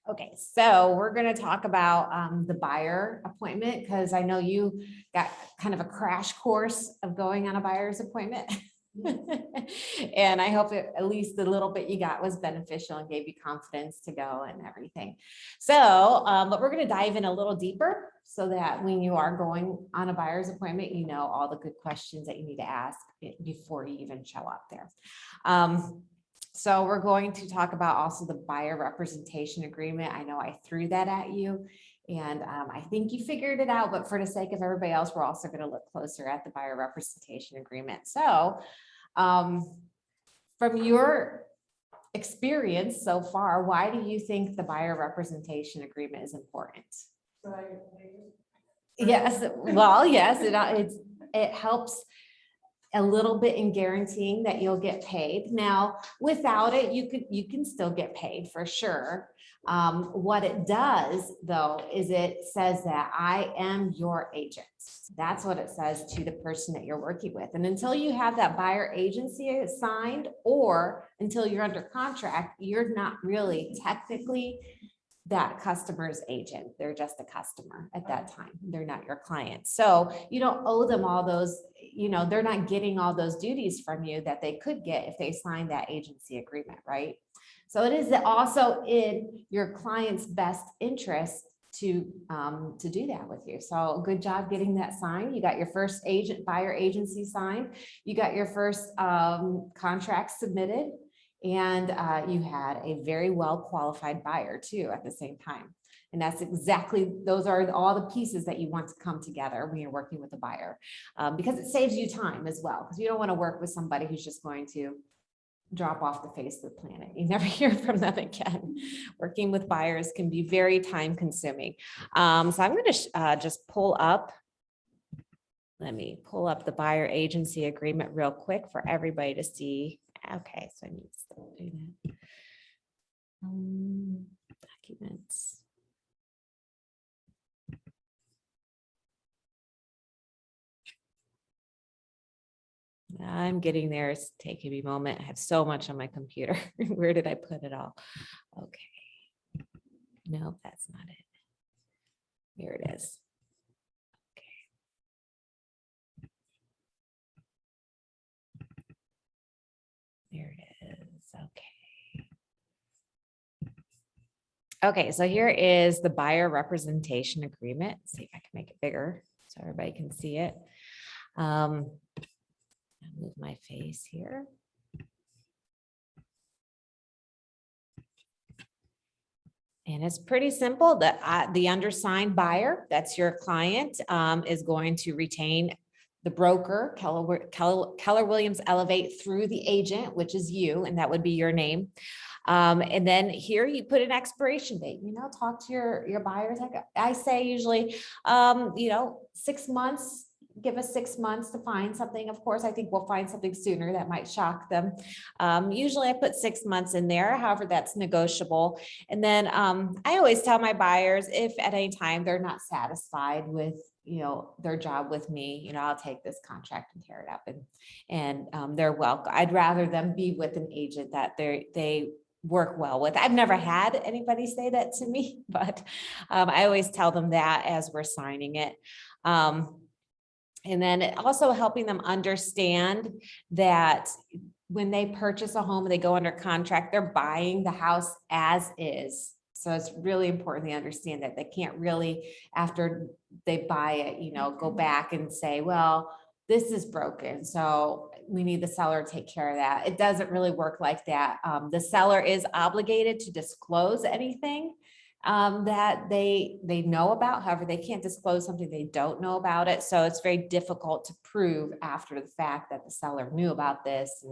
Okay, so we're going to talk about the buyer appointment because I know you got kind of a crash course of going on a buyer's appointment. And I hope at least the little bit you got was beneficial and gave you confidence to go and everything. So, but we're going to dive in a little deeper so that when you are going on a buyer's appointment, you know all the good questions that you need to ask before you even show up there. So we're going to talk about also the buyer representation agreement. I know I threw that at you and I think you figured it out, but for the sake of everybody else, we're also going to look closer at the buyer representation agreement. So from your experience so far, why do you think the buyer representation agreement is important? Yes, well, yes, it helps a little bit in guaranteeing that you'll get paid. Now, without it, you can still get paid for sure. What it does though, is it says that I am your agent. That's what it says to the person that you're working with. And until you have that buyer agency signed or until you're under contract, you're not really technically that customer's agent. They're just a customer at that time. They're not your client. So you don't owe them all those, they're not getting all those duties from you that they could get if they signed that agency agreement, right? So it is also in your client's best interest to do that with you. So good job getting that signed. You got your first buyer agency signed. You got your first contract submitted. And you had a very well qualified buyer too at the same time. And that's exactly, those are all the pieces that you want to come together when you're working with a buyer, because it saves you time as well. Because you don't want to work with somebody who's just going to drop off the face of the planet. You never hear from them again. Working with buyers can be very time consuming. So I'm going to just pull up. Let me pull up the buyer agency agreement real quick for everybody to see. Okay, so I need to stop doing that. Documents. I'm getting there. It's taking me a moment. I have so much on my computer. Where did I put it all? Okay. No, that's not it. Here it is. There it is. Okay. Okay, so here is the buyer representation agreement. Let's see if I can make it bigger so everybody can see it. I'll move my face here. And it's pretty simple. The undersigned buyer, that's your client, is going to retain the broker, Keller Williams Elevate, through the agent, which is you, and that would be your name. And then here you put an expiration date, talk to your buyers. I say usually, 6 months, give us 6 months to find something. Of course, I think we'll find something sooner that might shock them. Usually I put 6 months in there, however, that's negotiable. And then I always tell my buyers, if at any time they're not satisfied with their job with me, I'll take this contract and tear it up, and they're welcome. I'd rather them be with an agent that they work well with. I've never had anybody say that to me, but I always tell them that as we're signing it. And then also helping them understand that when they purchase a home, they go under contract, they're buying the house as is. So it's really important they understand that they can't really, after they buy it, go back and say, well, this is broken, so we need the seller to take care of that. It doesn't really work like that. The seller is obligated to disclose anything that they know about. However, they can't disclose something they don't know about it. So it's very difficult to prove after the fact that the seller knew about this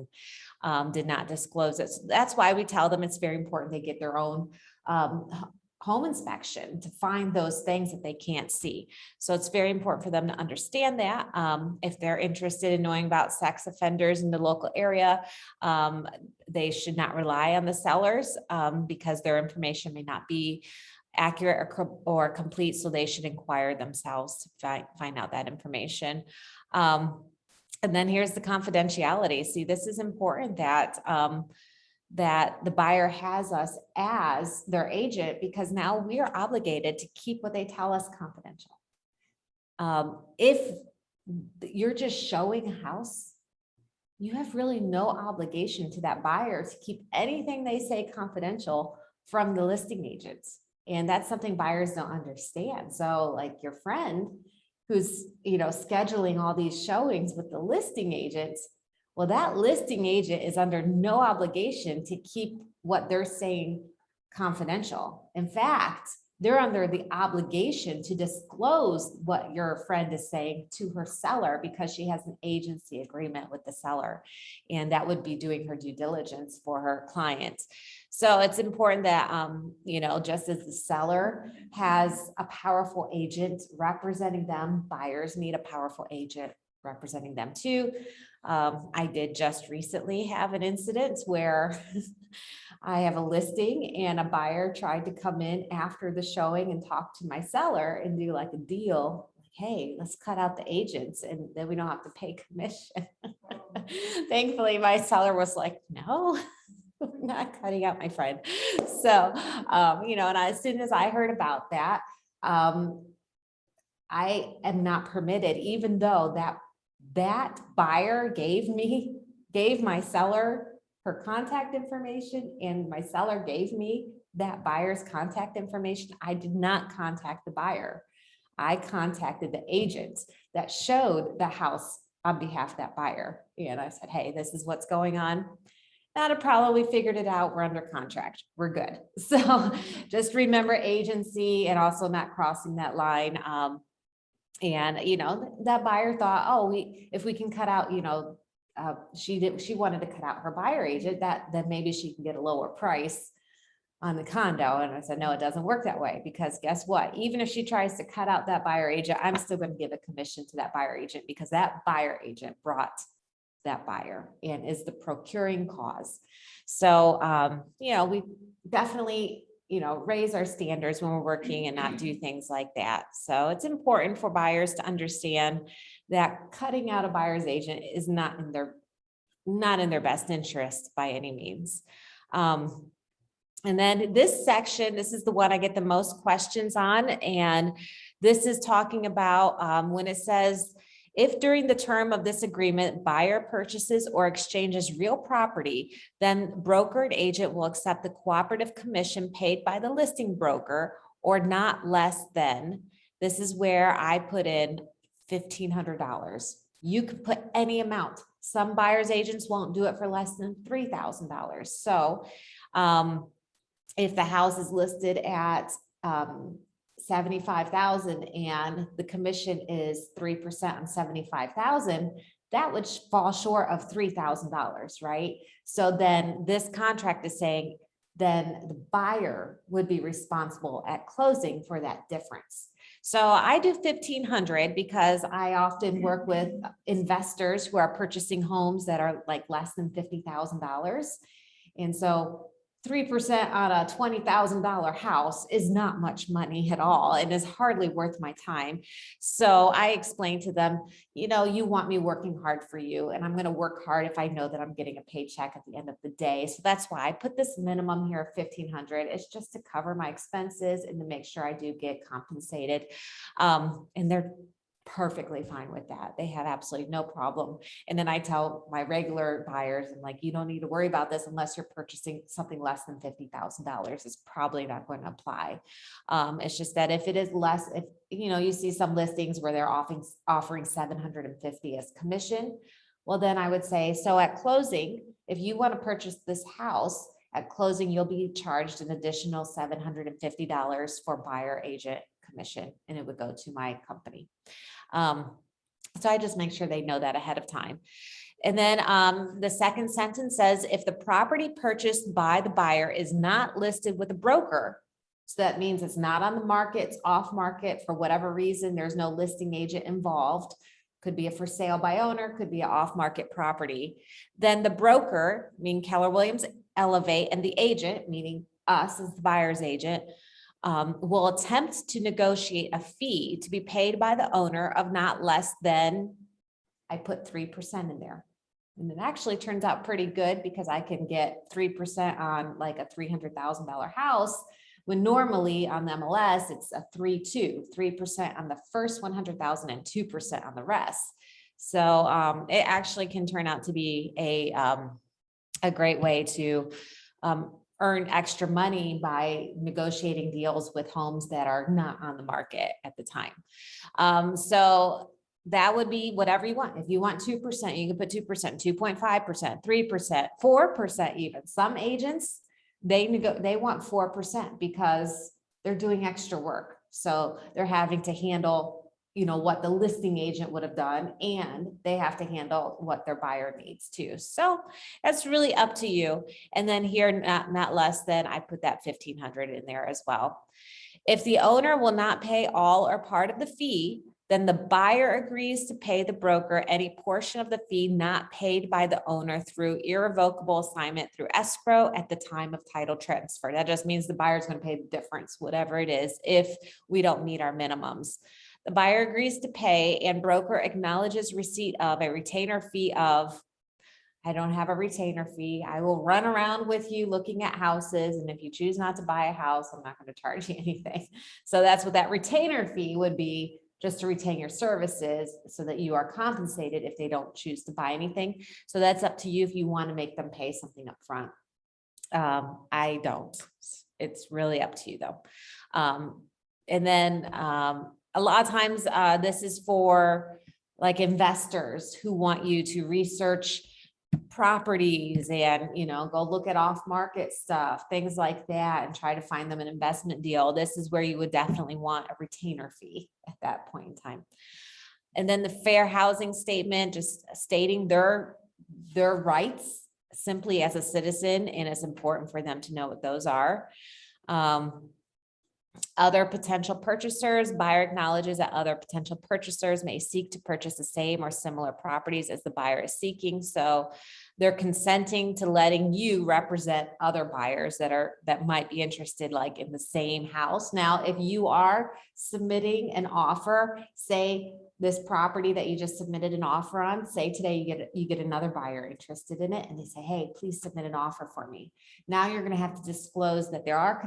and did not disclose it. So that's why we tell them it's very important they get their own home inspection to find those things that they can't see. So it's very important for them to understand that. If they're interested in knowing about sex offenders in the local area, they should not rely on the sellers because their information may not be accurate or complete. So they should inquire themselves to find out that information. And then here's the confidentiality. See, this is important that that the buyer has us as their agent because now we are obligated to keep what they tell us confidential. If you're just showing a house, you have really no obligation to that buyer to keep anything they say confidential from the listing agents. And that's something buyers don't understand. So like your friend who's, scheduling all these showings with the listing agents, well, that listing agent is under no obligation to keep what they're saying confidential. In fact, they're under the obligation to disclose what your friend is saying to her seller because she has an agency agreement with the seller. And that would be doing her due diligence for her client. So it's important that, just as the seller has a powerful agent representing them, buyers need a powerful agent representing them too. I did just recently have an incident where I have a listing and a buyer tried to come in after the showing and talk to my seller and do like a deal. Hey, let's cut out the agents and then we don't have to pay commission. Thankfully, my seller was like, no, we're not cutting out my friend. So, and as soon as I heard about that, I am not permitted, even though that buyer gave my seller her contact information and my seller gave me that buyer's contact information. I did not contact the buyer. I contacted the agent that showed the house on behalf of that buyer. And I said, hey, this is what's going on. Not a problem. We figured it out. We're under contract. We're good. So just remember agency and also not crossing that line. And that buyer thought, oh, if we can cut out, she wanted to cut out her buyer agent, then maybe she can get a lower price on the condo. And I said, no, it doesn't work that way, because guess what? Even if she tries to cut out that buyer agent, I'm still going to give a commission to that buyer agent because that buyer agent brought that buyer and is the procuring cause. So, we definitely, raise our standards when we're working and not do things like that. So it's important for buyers to understand that cutting out a buyer's agent is not in their best interest by any means. And then this section, this is the one I get the most questions on. And this is talking about when it says, if during the term of this agreement, buyer purchases or exchanges real property, then brokered agent will accept the cooperative commission paid by the listing broker or not less than. This is where I put in $1,500. You could put any amount. Some buyers agents won't do it for less than $3,000. So if the house is listed at 75,000 and the commission is 3% on 75,000, that would fall short of $3,000, right? So then this contract is saying then the buyer would be responsible at closing for that difference. So I do 1,500 because I often work with investors who are purchasing homes that are like less than $50,000. And so 3% on a $20,000 house is not much money at all and is hardly worth my time. So I explained to them, you want me working hard for you, and I'm going to work hard if I know that I'm getting a paycheck at the end of the day. So that's why I put this minimum here of 1,500. It's just to cover my expenses and to make sure I do get compensated. And they're perfectly fine with that. They have absolutely no problem. And then I tell my regular buyers, I'm like, you don't need to worry about this unless you're purchasing something less than $50,000. It's probably not going to apply. It's just that if it is less, if you see some listings where they're offering $750 as commission, well, then I would say, so at closing, if you want to purchase this house at closing, you'll be charged an additional $750 for buyer agent commission, and it would go to my company. So I just make sure they know that ahead of time. And then the second sentence says, if the property purchased by the buyer is not listed with a broker, so that means it's not on the market, it's off market for whatever reason, there's no listing agent involved, could be a for sale by owner, could be an off market property, then the broker, meaning Keller Williams Elevate, and the agent, meaning us as the buyer's agent, will attempt to negotiate a fee to be paid by the owner of not less than, I put 3% in there. And it actually turns out pretty good because I can get 3% on like a $300,000 house, when normally on the MLS, it's a 3% on the first 100,000 and 2% on the rest. So it actually can turn out to be a great way to earn extra money by negotiating deals with homes that are not on the market at the time. So that would be whatever you want. If you want 2%, you can put 2%, 2.5%, 3%, 4% even. Some agents, they want 4% because they're doing extra work. So they're having to handle, you know, what the listing agent would have done, and they have to handle what their buyer needs too. So that's really up to you. And then here, not less than, I put that 1,500 in there as well. If the owner will not pay all or part of the fee, then the buyer agrees to pay the broker any portion of the fee not paid by the owner through irrevocable assignment through escrow at the time of title transfer. That just means the buyer's going to pay the difference, whatever it is, if we don't meet our minimums. The buyer agrees to pay, and broker acknowledges receipt of a retainer fee of, I don't have a retainer fee. I will run around with you looking at houses, and if you choose not to buy a house, I'm not going to charge you anything. So that's what that retainer fee would be, just to retain your services so that you are compensated if they don't choose to buy anything. So that's up to you if you want to make them pay something up front. I don't. It's really up to you though. And then a lot of times this is for like investors who want you to research properties and, you know, go look at off-market stuff, things like that, and try to find them an investment deal. This is where you would definitely want a retainer fee at that point in time. And then the fair housing statement, just stating their rights simply as a citizen, and it's important for them to know what those are. Other potential purchasers, buyer acknowledges that other potential purchasers may seek to purchase the same or similar properties as the buyer is seeking. So they're consenting to letting you represent other buyers that might be interested like in the same house. Now, if you are submitting an offer, say this property that you just submitted an offer on, say today you get another buyer interested in it, and they say, hey, please submit an offer for me. Now you're going to have to disclose that there are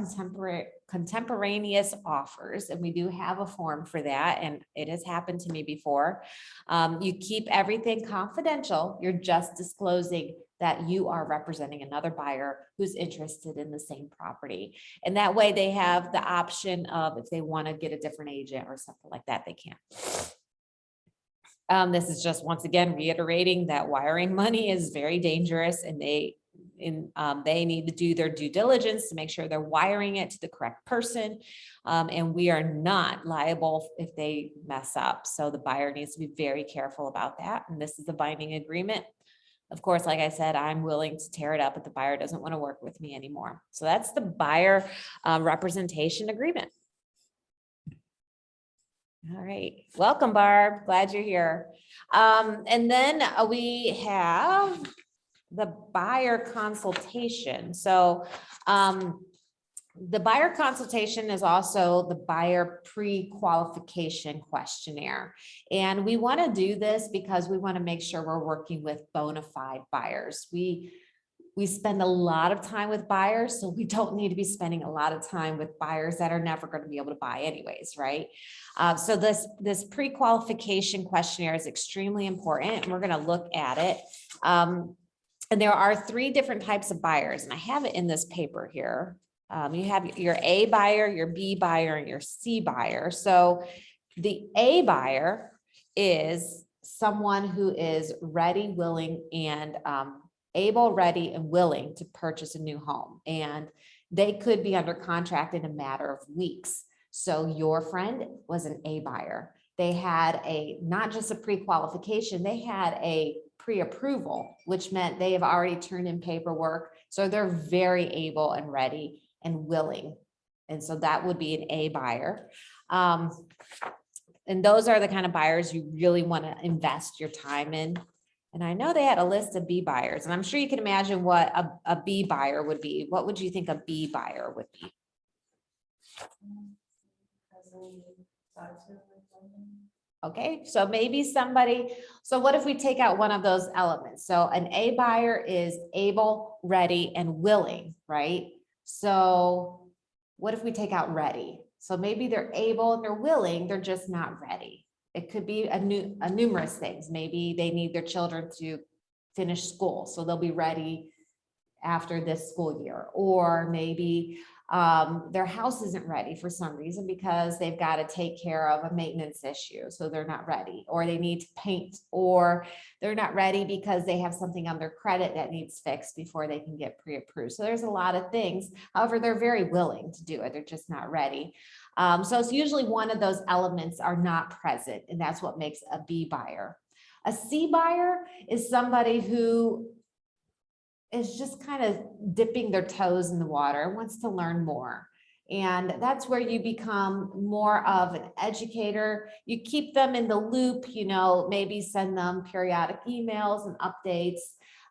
contemporaneous offers, and we do have a form for that, and it has happened to me before. You keep everything confidential. You're just disclosing that you are representing another buyer who's interested in the same property. And that way they have the option of, if they want to get a different agent or something like that, they can. This is just once again reiterating that wiring money is very dangerous, and they need to do their due diligence to make sure they're wiring it to the correct person. And we are not liable if they mess up. So the buyer needs to be very careful about that. And this is a binding agreement. Of course, like I said, I'm willing to tear it up if the buyer doesn't want to work with me anymore. So that's the buyer representation agreement. All right. Welcome, Barb. Glad you're here. And then we have the buyer consultation. So the buyer consultation is also the buyer pre-qualification questionnaire. And we want to do this because we want to make sure we're working with bona fide buyers. We spend a lot of time with buyers, so we don't need to be spending a lot of time with buyers that are never going to be able to buy anyways, right? So this pre-qualification questionnaire is extremely important, and we're going to look at it. And there are 3 different types of buyers, and I have it in this paper here. You have your A buyer, your B buyer, and your C buyer. So the A buyer is someone who is ready, willing, and able, ready, and willing to purchase a new home. And they could be under contract in a matter of weeks. So your friend was an A buyer. They had not just a pre-qualification, they had a pre-approval, which meant they have already turned in paperwork. So they're very able and ready and willing. And so that would be an A buyer. And those are the kind of buyers you really want to invest your time in. And I know they had a list of B buyers, and I'm sure you can imagine what a B buyer would be. What would you think a B buyer would be? Okay, so maybe somebody, so what if we take out one of those elements? So an A buyer is able, ready, and willing, right? So what if we take out ready? So maybe they're able and they're willing, they're just not ready. It could be a numerous things. Maybe they need their children to finish school, so they'll be ready after this school year. Or maybe their house isn't ready for some reason because they've got to take care of a maintenance issue, so they're not ready. Or they need to paint, or they're not ready because they have something on their credit that needs fixed before they can get pre-approved. So there's a lot of things. However, they're very willing to do it. They're just not ready. So it's usually one of those elements are not present, and that's what makes a B buyer. A C buyer is somebody who is just kind of dipping their toes in the water, wants to learn more. And that's where you become more of an educator. You keep them in the loop, maybe send them periodic emails and updates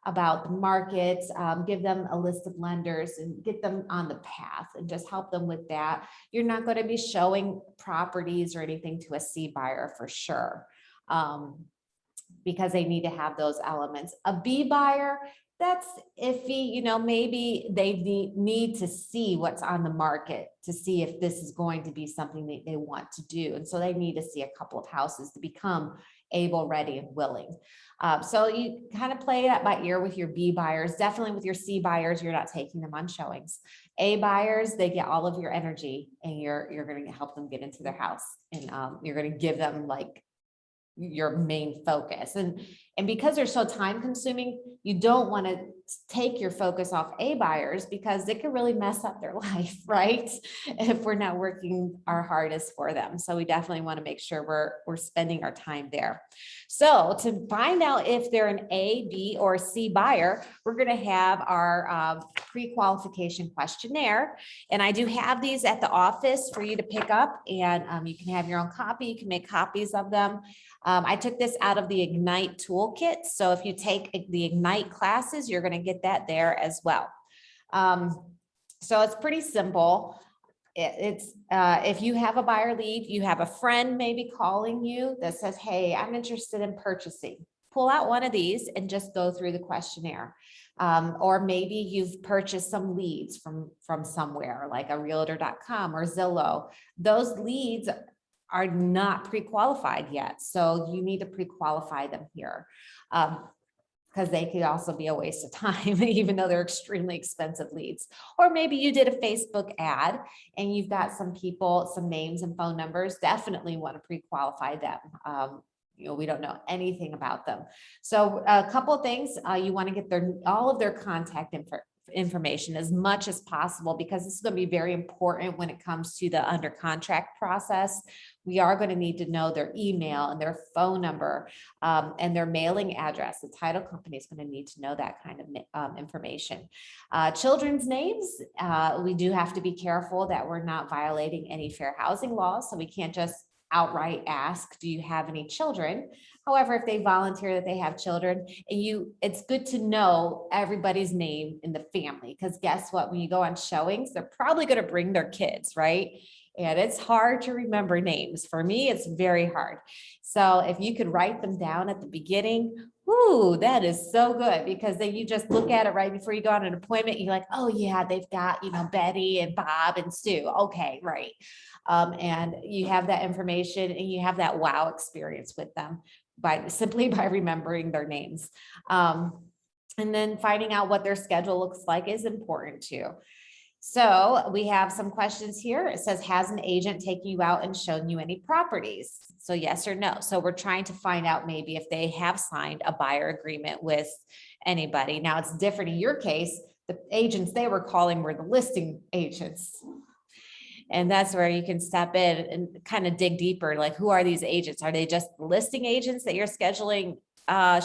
about the markets, give them a list of lenders and get them on the path and just help them with that. You're not going to be showing properties or anything to a C buyer for sure, because they need to have those elements. A B buyer, that's iffy, maybe they need to see what's on the market to see if this is going to be something that they want to do. And so they need to see a couple of houses to become able, ready, and willing. So you kind of play that by ear with your B buyers. Definitely with your C buyers, you're not taking them on showings. A buyers, they get all of your energy, and you're going to help them get into their house, and you're going to give them like your main focus. And because they're so time consuming, you don't want to take your focus off A buyers because it can really mess up their life, right? If we're not working our hardest for them. So we definitely want to make sure we're spending our time there. So to find out if they're an A, B, or C buyer, we're going to have our pre-qualification questionnaire. And I do have these at the office for you to pick up, and you can have your own copy. You can make copies of them. I took this out of the Ignite toolkit. So if you take the Ignite classes, you're going to get that there as well. So it's pretty simple. It's if you have a buyer lead, you have a friend maybe calling you that says, hey, I'm interested in purchasing. Pull out one of these and just go through the questionnaire. Or maybe you've purchased some leads from somewhere like a realtor.com or Zillow. Those leads are not pre-qualified yet. So you need to pre-qualify them here, because they could also be a waste of time, even though they're extremely expensive leads. Or maybe you did a Facebook ad and you've got some people, some names and phone numbers, definitely want to pre-qualify them. We don't know anything about them. So a couple of things, you want to get all of their contact information as much as possible, because this is going to be very important when it comes to the under contract process. We are going to need to know their email and their phone number, and their mailing address. The title company is going to need to know that kind of information. Children's names, we do have to be careful that we're not violating any fair housing laws, so we can't just outright ask, do you have any children? However, if they volunteer that they have children, and it's good to know everybody's name in the family, because guess what? When you go on showings, they're probably going to bring their kids, right? And it's hard to remember names. For me, it's very hard. So if you could write them down at the beginning, ooh, that is so good, because then you just look at it right before you go on an appointment. You're like, oh yeah, they've got, Betty and Bob and Stu. Okay, right. And you have that information and you have that wow experience with them simply by remembering their names. And then finding out what their schedule looks like is important too. So we have some questions here. It says, has an agent taken you out and shown you any properties? So yes or no. So we're trying to find out maybe if they have signed a buyer agreement with anybody. Now it's different in your case. The agents they were calling were the listing agents. And that's where you can step in and kind of dig deeper. Like, who are these agents? Are they just listing agents that you're scheduling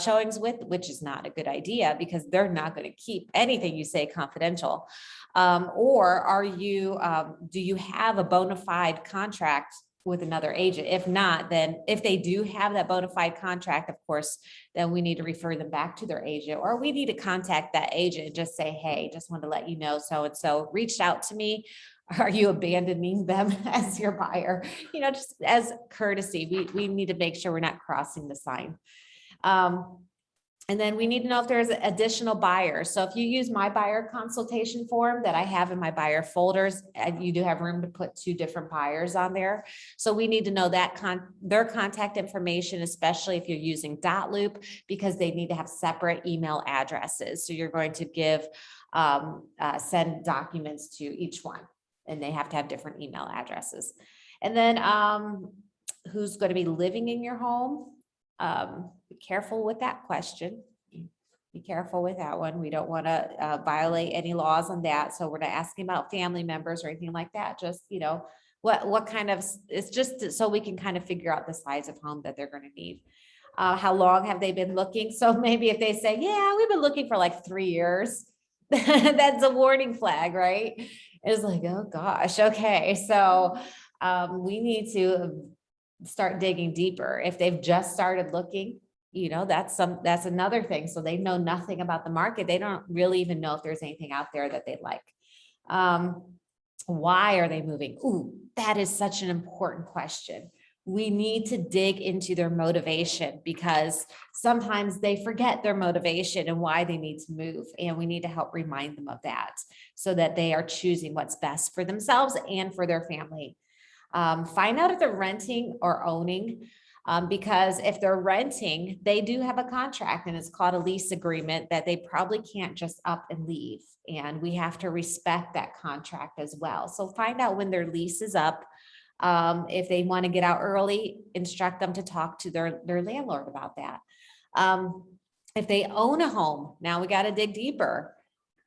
showings with, which is not a good idea, because they're not going to keep anything you say confidential. Or are you, do you have a bona fide contract with another agent. If not, then if they do have that bona fide contract, of course, then we need to refer them back to their agent, or we need to contact that agent and just say, hey, just want to let you know, so-and-so reached out to me. Are you abandoning them as your buyer? Just as courtesy, we need to make sure we're not crossing the sign. And then we need to know if there's additional buyers. So if you use my buyer consultation form that I have in my buyer folders, you do have room to put 2 different buyers on there. So we need to know that their contact information, especially if you're using .loop, because they need to have separate email addresses. So you're going to give, send documents to each one, and they have to have different email addresses. And then who's going to be living in your home? Be careful with that question. Be careful with that one. We don't want to violate any laws on that. So we're not asking about family members or anything like that. Just, what kind of, it's just so we can kind of figure out the size of home that they're going to need. How long have they been looking? So maybe if they say, yeah, we've been looking for like 3 years, that's a warning flag, right? It's like, oh gosh, okay. So we need to start digging deeper. If they've just started looking, that's another thing. So they know nothing about the market. They don't really even know if there's anything out there that they like. Why are they moving? Ooh, that is such an important question. We need to dig into their motivation, because sometimes they forget their motivation and why they need to move. And we need to help remind them of that, so that they are choosing what's best for themselves and for their family. Find out if they're renting or owning, because if they're renting, they do have a contract, and it's called a lease agreement, that they probably can't just up and leave. And we have to respect that contract as well. So find out when their lease is up. If they want to get out early, instruct them to talk to their landlord about that. If they own a home, now we got to dig deeper.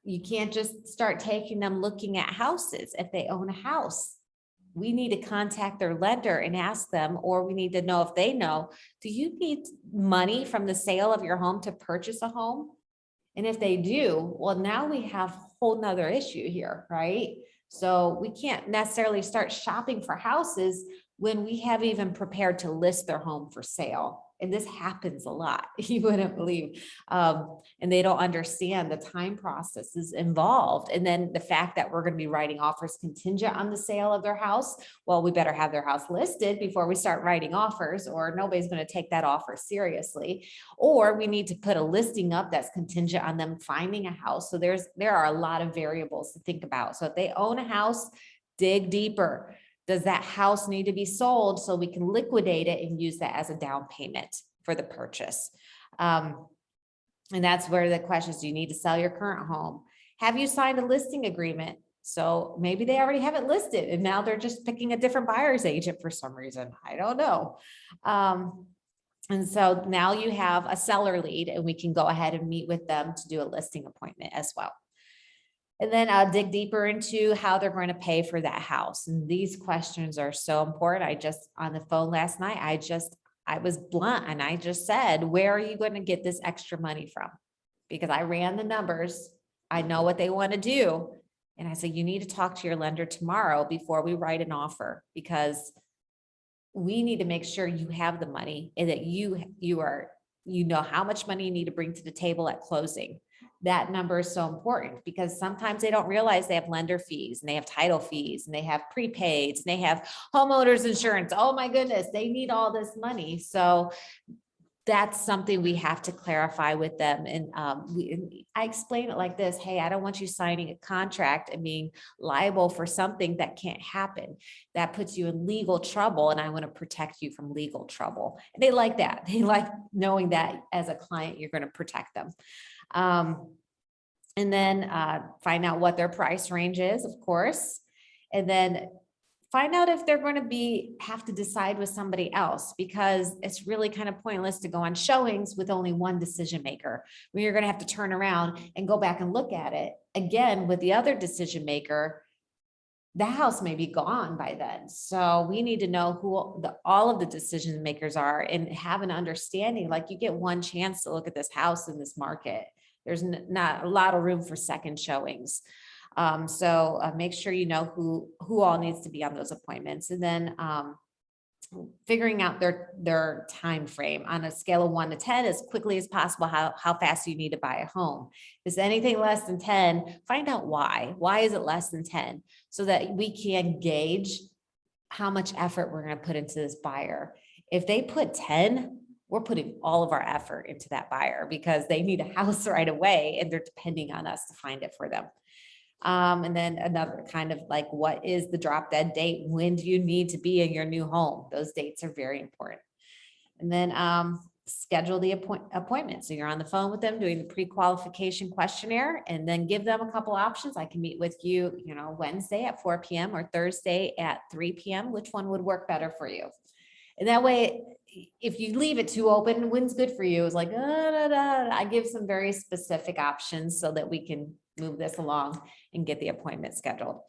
You can't just start taking them looking at houses. If they own a house, we need to contact their lender and ask them, or we need to know if they know, do you need money from the sale of your home to purchase a home? And if they do, well, now we have a whole nother issue here, right? So we can't necessarily start shopping for houses when we haven't even prepared to list their home for sale. And this happens a lot, you wouldn't believe. And they don't understand the time processes involved. And then the fact that we're going to be writing offers contingent on the sale of their house. Well, we better have their house listed before we start writing offers, or nobody's going to take that offer seriously. Or we need to put a listing up that's contingent on them finding a house. So there are a lot of variables to think about. So if they own a house, dig deeper. Does that house need to be sold so we can liquidate it and use that as a down payment for the purchase? And that's where the question is, do you need to sell your current home? Have you signed a listing agreement? So maybe they already have it listed and now they're just picking a different buyer's agent for some reason. I don't know. And so now you have a seller lead, and we can go ahead and meet with them to do a listing appointment as well. And then I'll dig deeper into how they're going to pay for that house. And these questions are so important. On the phone last night, I was blunt, and I just said, where are you going to get this extra money from? Because I ran the numbers. I know what they want to do. And I said, you need to talk to your lender tomorrow before we write an offer, because we need to make sure you have the money and that you know how much money you need to bring to the table at closing. That number is so important, because sometimes they don't realize they have lender fees, and they have title fees, and they have prepaids, and they have homeowners insurance. Oh my goodness, they need all this money. So that's something we have to clarify with them. And I explain it like this: hey, I don't want you signing a contract and being liable for something that can't happen. That puts you in legal trouble, and I want to protect you from legal trouble. And they like that. They like knowing that as a client, you're going to protect them. And then find out what their price range is, of course, and then find out if they're going to have to decide with somebody else, because it's really kind of pointless to go on showings with only one decision maker, when you're going to have to turn around and go back and look at it again with the other decision maker. The house may be gone by then. So we need to know who all of the decision makers are, and have an understanding. Like, you get one chance to look at this house in this market. There's not a lot of room for second showings. So make sure you know who all needs to be on those appointments. And then figuring out their time frame on a scale of 1 to 10 as quickly as possible, how fast you need to buy a home. If it's anything less than 10, find out why. Why is it less than 10? So that we can gauge how much effort we're going to put into this buyer. If they put 10, we're putting all of our effort into that buyer because they need a house right away and they're depending on us to find it for them. And then another kind of like, what is the drop dead date? When do you need to be in your new home? Those dates are very important. And then schedule the appointment. So you're on the phone with them doing the pre-qualification questionnaire, and then give them a couple options. I can meet with you, Wednesday at 4 p.m. or Thursday at 3 p.m. Which one would work better for you? And that way, if you leave it too open, when's good for you? It's like, I give some very specific options so that we can move this along and get the appointment scheduled.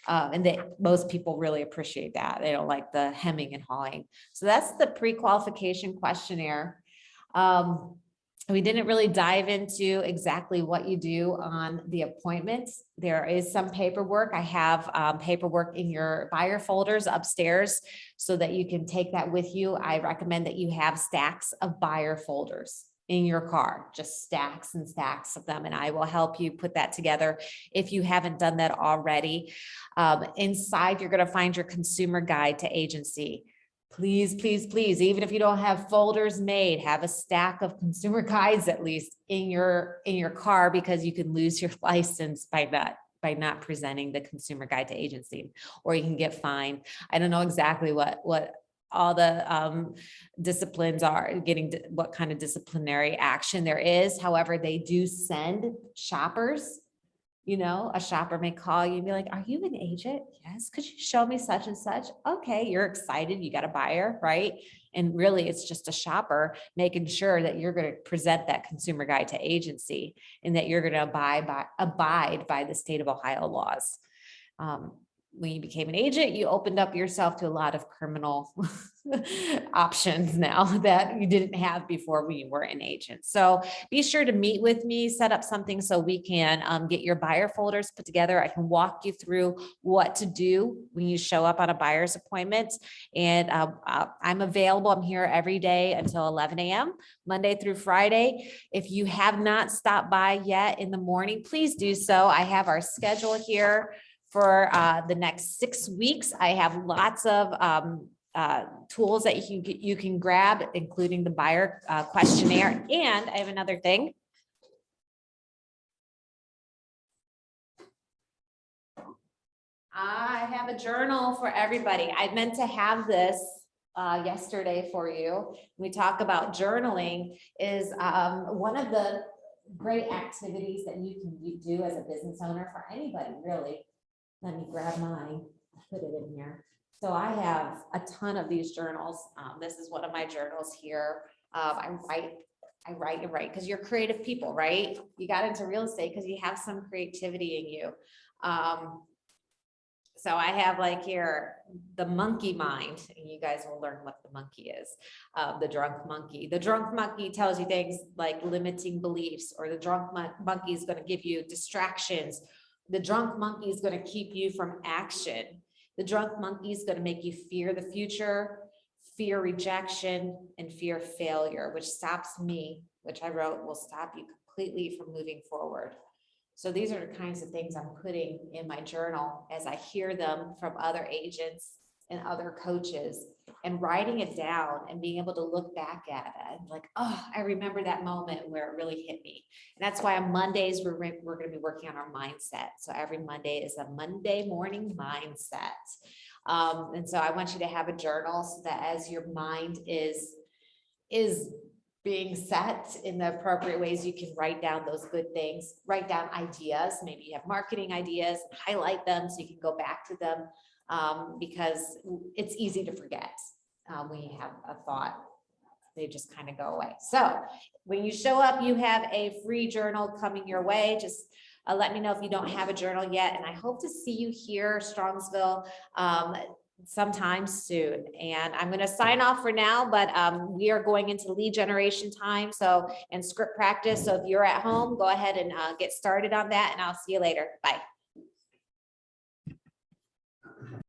And most people really appreciate that. They don't like the hemming and hawing. So that's the pre-qualification questionnaire. We didn't really dive into exactly what you do on the appointments. There is some paperwork. I have paperwork in your buyer folders upstairs so that you can take that with you. I recommend that you have stacks of buyer folders in your car, just stacks and stacks of them. And I will help you put that together if you haven't done that already. Inside, you're going to find your consumer guide to agency. Please, please, please, even if you don't have folders made, have a stack of consumer guides at least in your car, because you can lose your license by not presenting the consumer guide to agency, or you can get fined. I don't know exactly what all the disciplines are, what kind of disciplinary action there is. However, they do send shoppers. A shopper may call you and be like, are you an agent? Yes. Could you show me such and such? Okay. You're excited. You got a buyer, right? And really it's just a shopper making sure that you're going to present that consumer guide to agency and that you're going to abide by the state of Ohio laws. When you became an agent, you opened up yourself to a lot of criminal options now that you didn't have before when you were an agent. So be sure to meet with me, set up something so we can get your buyer folders put together. I can walk you through what to do when you show up on a buyer's appointment. And I'm available. I'm here every day until 11 a.m., Monday through Friday. If you have not stopped by yet in the morning, please do so. I have our schedule here for the next 6 weeks. I have lots of tools that you can grab, including the buyer questionnaire. And I have another thing. I have a journal for everybody. I meant to have this yesterday for you. We talk about journaling is one of the great activities that you can do as a business owner for anybody, really. Let me grab mine, put it in here. So I have a ton of these journals. This is one of my journals here. I write because you're creative people, right? You got into real estate because you have some creativity in you. So I have like here, the monkey mind, and you guys will learn what the monkey is. The drunk monkey. The drunk monkey tells you things like limiting beliefs, or the drunk monkey is going to give you distractions. The drunk monkey is going to keep you from action. The drunk monkey is going to make you fear the future, fear rejection, and fear failure, which stops me, which I wrote, will stop you completely from moving forward. So these are the kinds of things I'm putting in my journal as I hear them from other agents and other coaches, and writing it down and being able to look back at it and like, oh, I remember that moment where it really hit me. And that's why on Mondays, we're going to be working on our mindset. So every Monday is a Monday morning mindset. And so I want you to have a journal so that as your mind is being set in the appropriate ways, you can write down those good things, write down ideas. Maybe you have marketing ideas, highlight them so you can go back to them. Because it's easy to forget when you have a thought, they just kind of go away. So when you show up, you have a free journal coming your way. Just let me know if you don't have a journal yet. And I hope to see you here, Strongsville, sometime soon. And I'm going to sign off for now, but we are going into lead generation time. And script practice. So if you're at home, go ahead and get started on that, and I'll see you later. Bye.